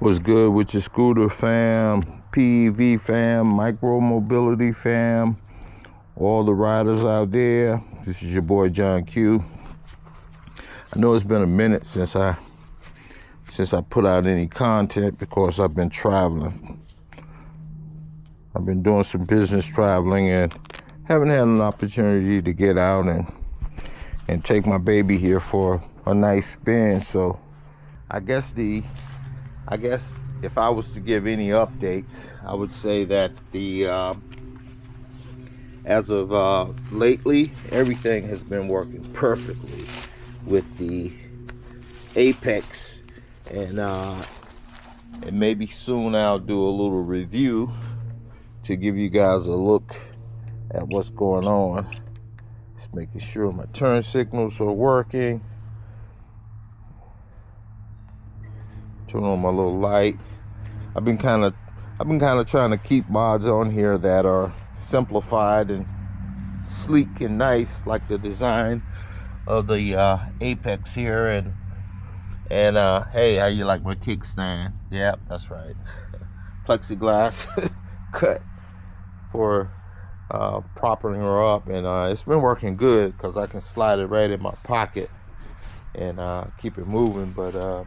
What's good with your scooter fam, PEV fam, micro mobility fam, all the riders out there? This is your boy John Q. I know it's been a minute since I put out any content because I've been traveling. I've been doing some business traveling and haven't had an opportunity to get out and take my baby here for a nice spin. So I guess if I was to give any updates, I would say that as of lately, everything has been working perfectly with the Apex, and maybe soon I'll do a little review to give you guys a look at what's going on. Just making sure my turn signals are working. Turn on my little light. I've been kind of trying to keep mods on here that are simplified and sleek and nice, like the design of the Apex here. And hey, how you like my kickstand? Yep, that's right. Plexiglass cut for propping her up, and it's been working good because I can slide it right in my pocket and keep it moving. But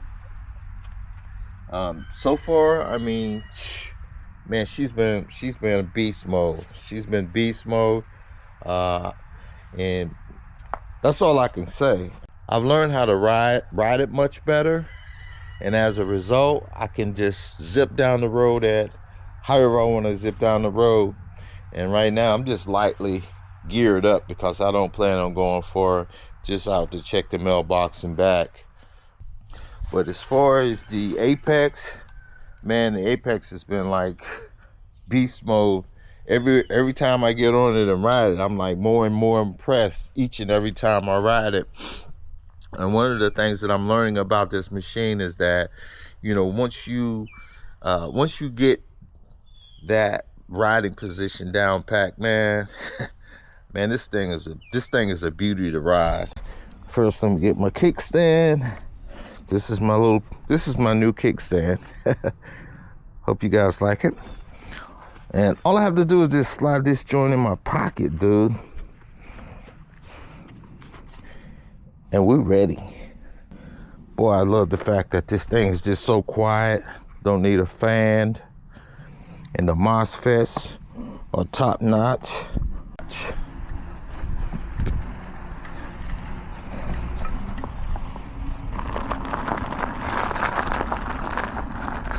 so far, I mean, man, she's been in beast mode. She's been beast mode, and that's all I can say. I've learned how to ride it much better, and as a result, I can just zip down the road at however I want to zip down the road. And right now, I'm just lightly geared up because I don't plan on going far, just out to check the mailbox and back. But as far as the Apex, man, the Apex has been like beast mode. Every time I get on it and ride it, I'm like more and more impressed each and every time I ride it. And one of the things that I'm learning about this machine is that, you know, once you get that riding position down packed, man, man, this thing is a beauty to ride. First, let me get my kickstand. This is my new kickstand. Hope you guys like it. And all I have to do is just slide this joint in my pocket, dude. And we're ready. Boy, I love the fact that this thing is just so quiet. Don't need a fan. And the MOSFETs are top notch.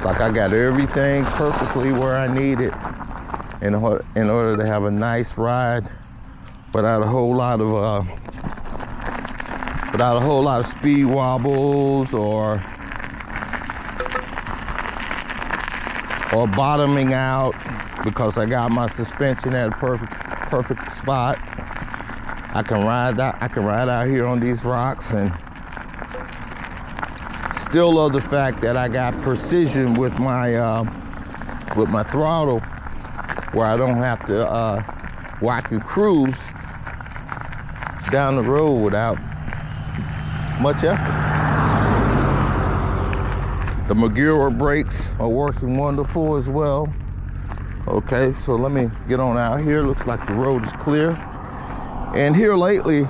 Like I got everything perfectly where I need it in order to have a nice ride without a whole lot of speed wobbles or bottoming out, because I got my suspension at a perfect spot. I can ride out here on these rocks and still love the fact that I got precision with my throttle, where I don't have to where I can cruise down the road without much effort. The Magura brakes are working wonderful as well. Okay, so let me get on out here. Looks like the road is clear. And here lately,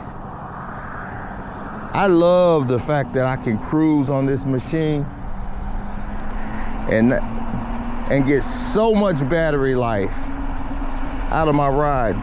I love the fact that I can cruise on this machine and get so much battery life out of my ride.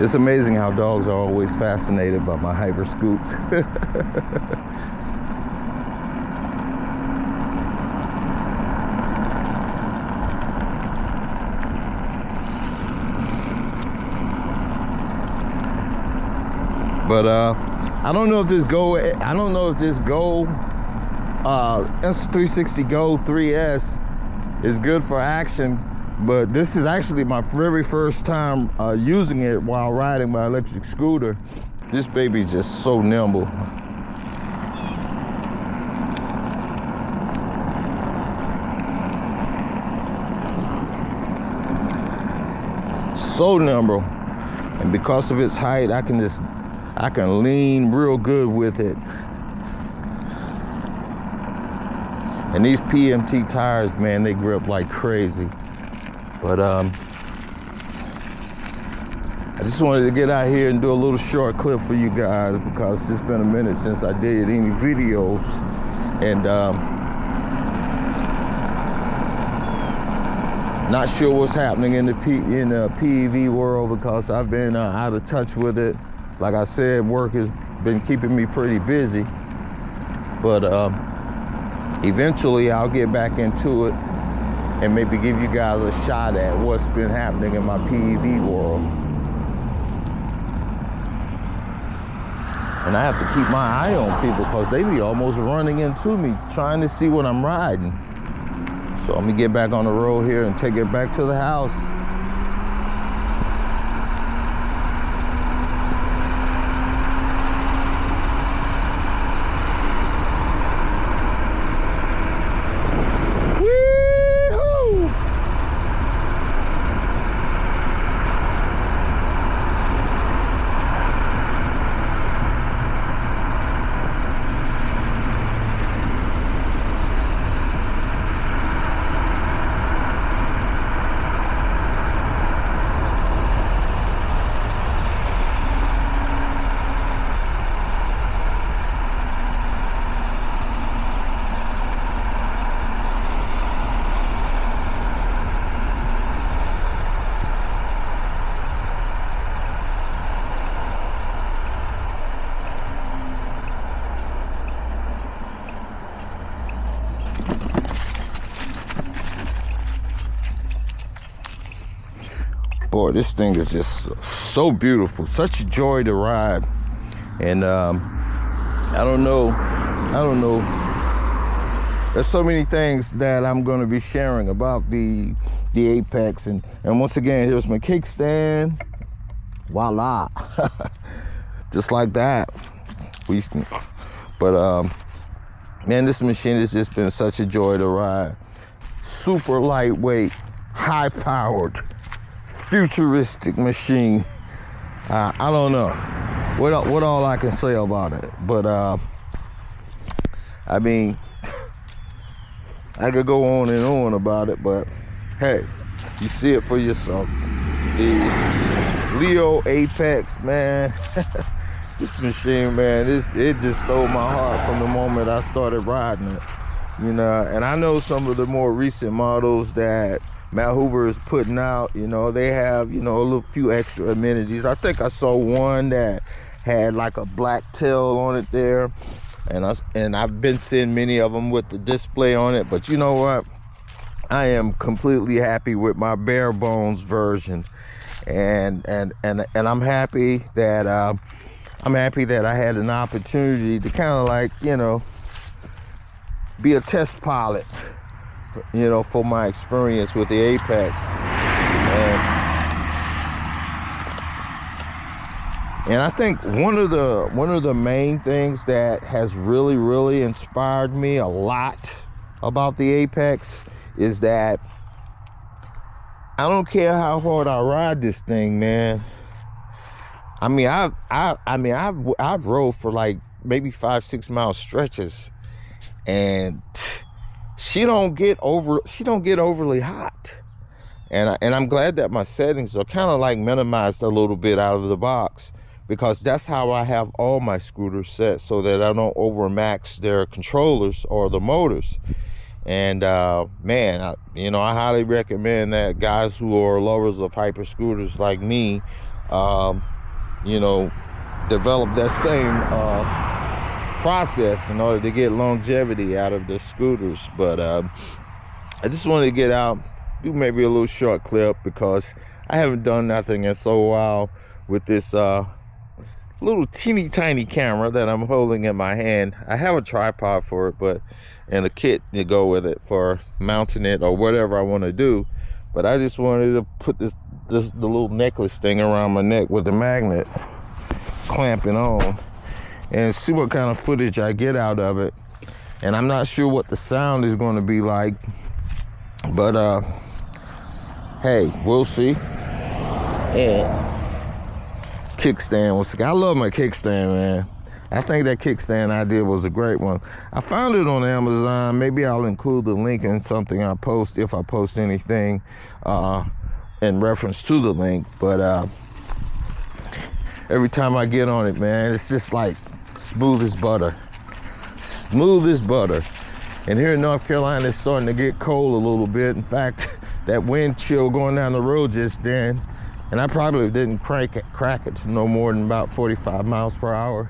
It's amazing how dogs are always fascinated by my hyperscoots. But I don't know if this Go Insta360 Go 3S is good for action, but this is actually my very first time using it while riding my electric scooter. This baby is just so nimble. So nimble, and because of its height, I can lean real good with it. And these PMT tires, man, they grip like crazy. But I just wanted to get out here and do a little short clip for you guys, because it's been a minute since I did any videos. And not sure what's happening in the PEV world, because I've been out of touch with it. Like I said, work has been keeping me pretty busy, but eventually I'll get back into it and maybe give you guys a shot at what's been happening in my PEV world. And I have to keep my eye on people, because they be almost running into me trying to see what I'm riding. So let me get back on the road here and take it back to the house. Boy, this thing is just so beautiful, such a joy to ride. And I don't know, there's so many things that I'm going to be sharing about the Apex. And once again, here's my kickstand. Voila. Just like that. But man, this machine has just been such a joy to ride. Super lightweight, high powered, futuristic machine. I don't know what all I can say about it, but I mean, I could go on and on about it, but hey, you see it for yourself. The Leo Apex, man. This machine, man, it just stole my heart from the moment I started riding it, you know. And I know some of the more recent models that Matt Hoover is putting out, you know, they have, you know, a little few extra amenities. I think I saw one that had like a black tail on it there, and I've been seeing many of them with the display on it. But you know what, I am completely happy with my bare bones version, and I'm happy that I had an opportunity to kind of, like, you know, be a test pilot, you know, for my experience with the Apex. And I think one of the main things that has really inspired me a lot about the Apex is that I don't care how hard I ride this thing, man. I mean, I've rode for like maybe 5-6 mile stretches, and she don't get overly hot. And I'm glad that my settings are kind of like minimized a little bit out of the box, because that's how I have all my scooters set, so that I don't overmax their controllers or the motors. And man, you know, I highly recommend that guys who are lovers of hyper scooters like me you know, develop that same process in order to get longevity out of their scooters. But I just wanted to get out, do maybe a little short clip, because I haven't done nothing in so while with this little teeny tiny camera that I'm holding in my hand. I have a tripod for it, but and a kit to go with it for mounting it or whatever I want to do. But I just wanted to put the little necklace thing around my neck with the magnet clamping on and see what kind of footage I get out of it. And I'm not sure what the sound is going to be like, but hey, we'll see. And kickstand was, I love my kickstand, man. I think that kickstand idea was a great one. I found it on Amazon. Maybe I'll include the link in something I post, if I post anything in reference to the link. But every time I get on it, man, it's just like smooth as butter. Smooth as butter. And here in North Carolina, it's starting to get cold a little bit. In fact, that wind chill going down the road just then, and I probably didn't crack it to no more than about 45 miles per hour.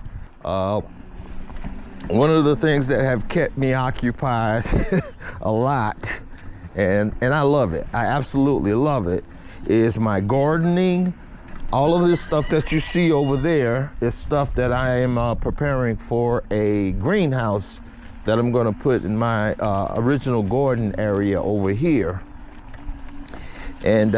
One of the things that have kept me occupied a lot, and I love it, I absolutely love it, is my gardening. All of this stuff that you see over there is stuff that I am preparing for a greenhouse that I'm going to put in my original garden area over here. And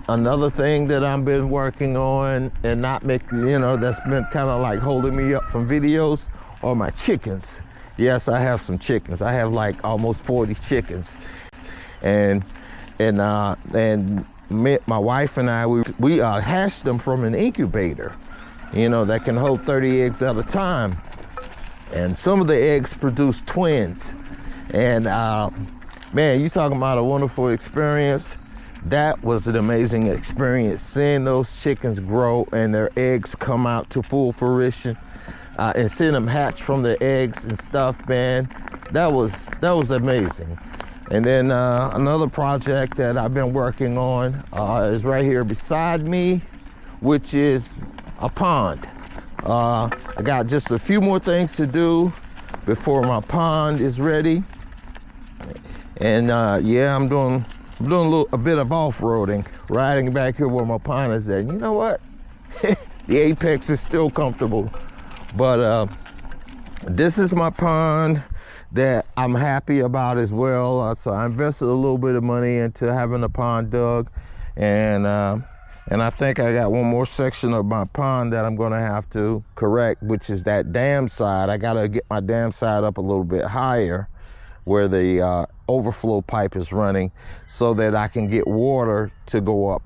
another thing that I've been working on and not making, you know, that's been kind of like holding me up from videos, are my chickens. Yes, I have some chickens. I have like almost 40 chickens. And my wife and I, we hatched them from an incubator, you know, that can hold 30 eggs at a time. And some of the eggs produce twins. And man, you talking about a wonderful experience. That was an amazing experience, seeing those chickens grow and their eggs come out to full fruition, and seeing them hatch from the eggs and stuff, man. That was amazing. And then another project that I've been working on is right here beside me, which is a pond. I got just a few more things to do before my pond is ready. And yeah, I'm doing a bit of off-roading, riding back here where my pond is at. You know what? The apex is still comfortable. But this is my pond that I'm happy about as well. So I invested a little bit of money into having a pond dug, and I think I got one more section of my pond that I'm gonna have to correct, which is that dam side. I gotta get my dam side up a little bit higher where the overflow pipe is running, so that I can get water to go up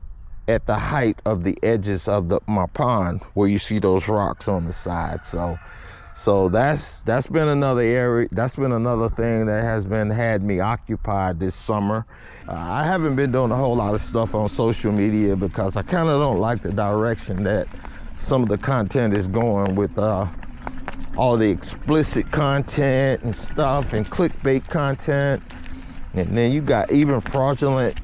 at the height of the edges of my pond, where you see those rocks on the side. So that's been another area, that's been another thing that has had me occupied this summer. I haven't been doing a whole lot of stuff on social media because I kind of don't like the direction that some of the content is going with all the explicit content and stuff and clickbait content. And then you got even fraudulent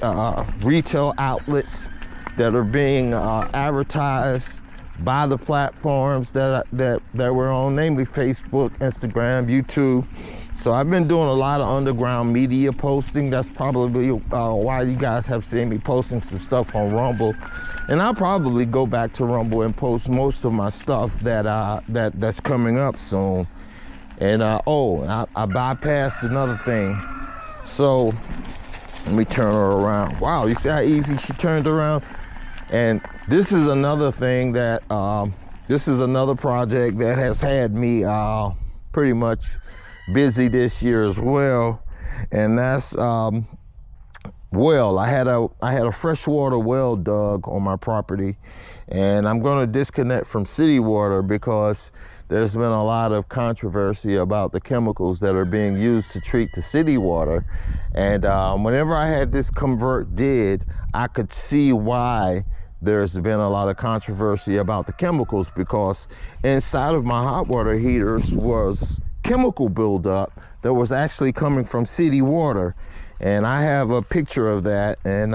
retail outlets that are being advertised by the platforms that we're on, namely Facebook, Instagram, YouTube. So I've been doing a lot of underground media posting. That's probably why you guys have seen me posting some stuff on Rumble. And I'll probably go back to Rumble and post most of my stuff that's coming up soon. And I bypassed another thing. So let me turn her around. Wow, you see how easy she turned around? And this is another thing that, this is another project that has had me pretty much busy this year as well. And that's well, I had a freshwater well dug on my property, and I'm going to disconnect from city water because there's been a lot of controversy about the chemicals that are being used to treat the city water. And whenever I had this convert did, I could see why there's been a lot of controversy about the chemicals, because inside of my hot water heaters was chemical buildup that was actually coming from city water. And I have a picture of that, and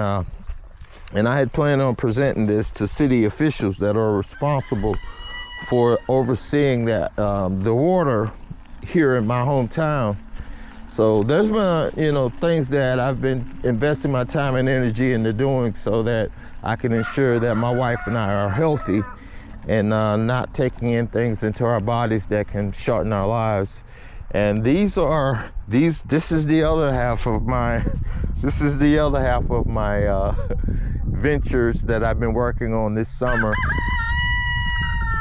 And I had planned on presenting this to city officials that are responsible for overseeing that the water here in my hometown. So there's been, you know, things that I've been investing my time and energy into doing so that I can ensure that my wife and I are healthy and not taking in things into our bodies that can shorten our lives. And this is the other half of my ventures that I've been working on this summer.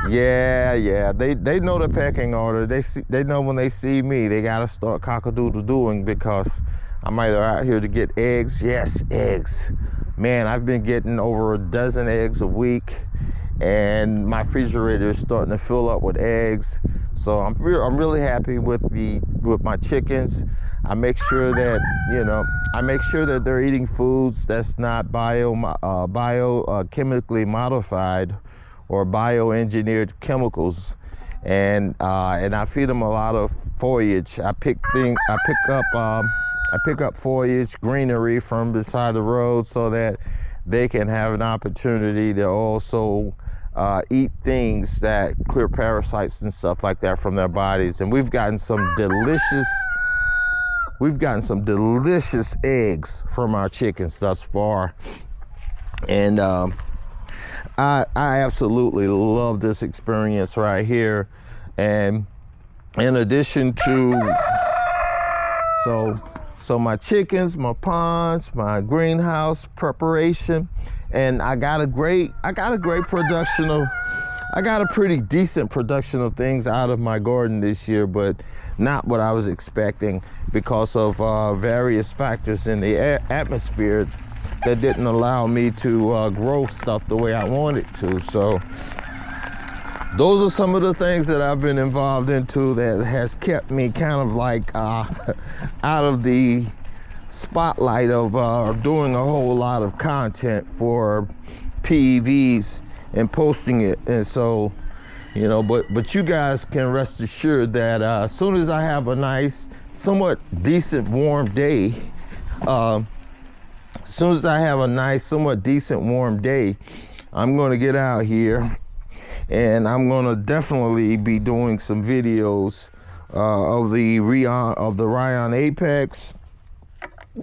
Yeah, they know the pecking order. They know when they see me, they gotta start cock-a-doodle-doing, because I'm either out here to get eggs. Yes, eggs. Man, I've been getting over a dozen eggs a week, and my refrigerator is starting to fill up with eggs. So I'm really happy with my chickens. I make sure that, you know, they're eating foods that's not chemically modified or bioengineered chemicals, and I feed them a lot of foliage. I pick up foliage, greenery from beside the road, so that they can have an opportunity to also eat things that clear parasites and stuff like that from their bodies. And we've gotten some delicious eggs from our chickens thus far. And I absolutely love this experience right here. And in addition to, so my chickens, my ponds, my greenhouse preparation, and I got a pretty decent production of things out of my garden this year, but not what I was expecting because of various factors in the atmosphere that didn't allow me to grow stuff the way I wanted to. So those are some of the things that I've been involved into that has kept me kind of like out of the spotlight of doing a whole lot of content for PEVs and posting it. And so, you know, but you guys can rest assured that as soon as I have a nice, somewhat decent warm day, I'm going to get out here and I'm going to definitely be doing some videos of the Ryan Apex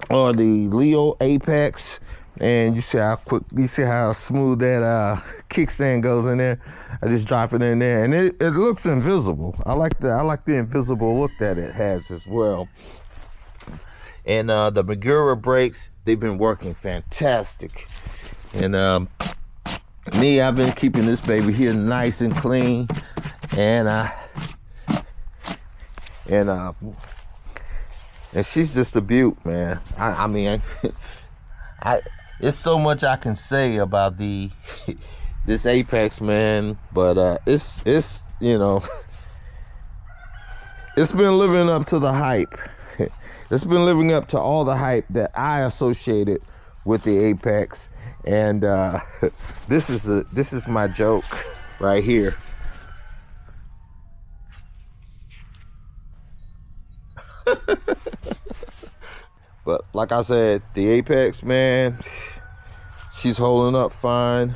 or the Leo Apex. And you see how smooth that kickstand goes in there. I just drop it in there, and it looks invisible. I like the invisible look that it has as well. And the Magura brakes, they've been working fantastic. And I've been keeping this baby here nice and clean, and she's just a beaut, man. I mean, it's so much I can say about this Apex, man, but it's you know, it's been living up to the hype. It's been living up to all the hype that I associated with the Apex, and this is my joke right here. But like I said, the Apex, man, she's holding up fine.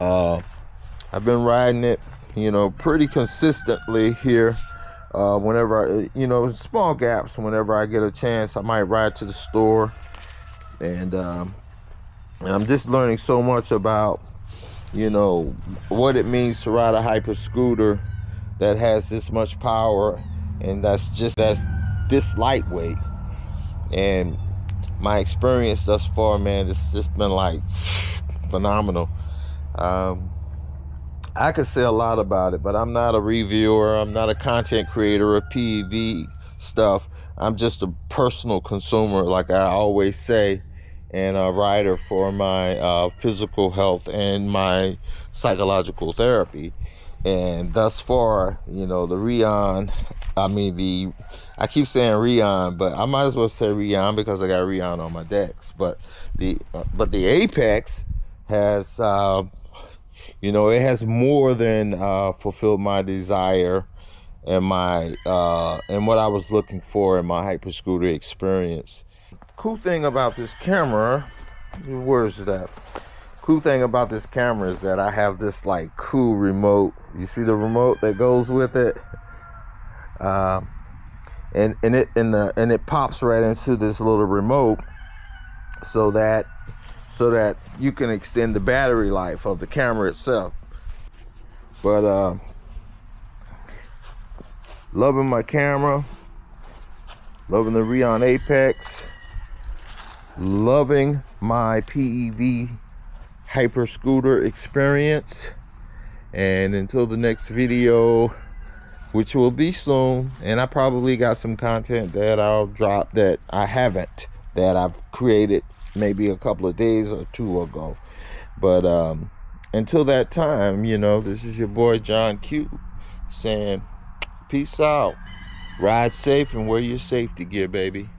I've been riding it, you know, pretty consistently here. Whenever small gaps, whenever I get a chance, I might ride to the store, and I'm just learning so much about, you know, what it means to ride a hyper scooter that has this much power, and that's this lightweight. And my experience thus far, man, it's just been like phenomenal. I could say a lot about it, but I'm not a reviewer. I'm not a content creator of PEV stuff. I'm just a personal consumer, like I always say, and a rider for my physical health and my psychological therapy. And thus far, you know, I keep saying Rion, but I might as well say Rion because I got Rion on my decks. But the Apex has, you know, it has more than fulfilled my desire and and what I was looking for in my hyperscooter experience. Cool thing about this camera, where is it at? Cool thing about this camera is that I have this like cool remote. You see the remote that goes with it, and it pops right into this little remote, so that you can extend the battery life of the camera itself. But loving my camera, loving the Rion Apex, loving my PEV hyperscooter experience. And until the next video, which will be soon, and I probably got some content that I'll drop that I've created maybe a couple of days or two ago. But until that time, you know, this is your boy John Q saying peace out, ride safe, and wear your safety gear, baby.